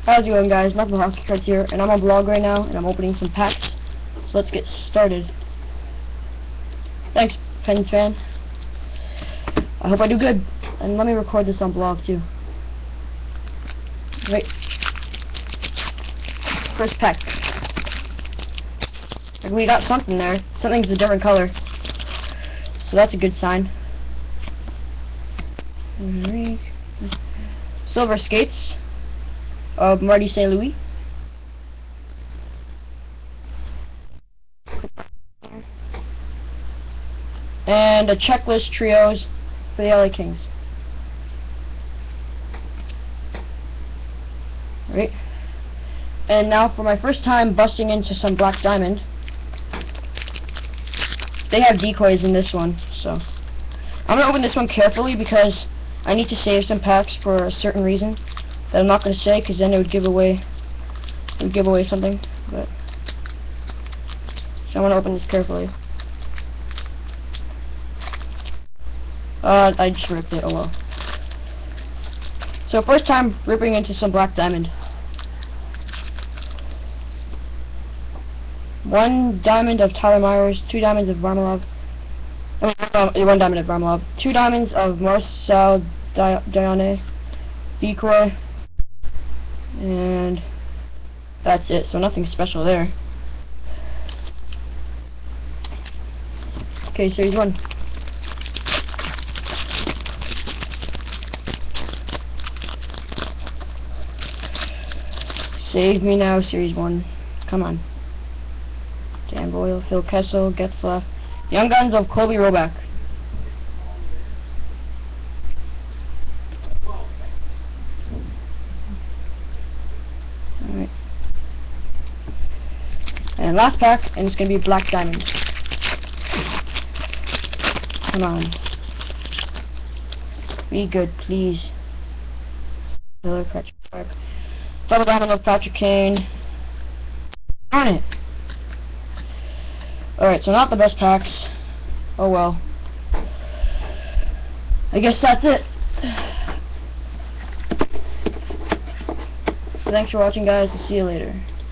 How's it going, guys? Nothing but Hockey Cards here, and I'm on vlog right now, and I'm opening some packs. So let's get started. Thanks, Pens fan. I hope I do good, and let me record this on vlog too. Right. First pack. Like, we got something there. Something's a different color, so that's a good sign. Silver Skates of Marty St. Louis. And a checklist trios for the LA Kings. Right. And now for my first time busting into some Black Diamond. They have decoys in this one, so I'm gonna open this one carefully because I need to save some packs for a certain reason that I'm not gonna say, because then it would give away something. But so I'm gonna open this carefully. I just ripped it. Oh well. So first time ripping into some Black Diamond. 1 diamond of Tyler Myers, 2 diamonds of Varlamov. 1 diamond of Varlamov. 2 diamonds of Marcel Diane, Decoy, and that's it. So nothing special there. Okay, series 1. Save me now, series 1. Come on. Dan Boyle, Phil Kessel, Getzlaff. Young Guns of Colby Roback. Alright. And last pack, and it's gonna be Black Diamond. Come on. Be good, please. Patrick. Double diamond of Patrick Kane. Darn it. Alright, so not the best packs. Oh well. I guess that's it. So thanks for watching, guys. I'll see you later.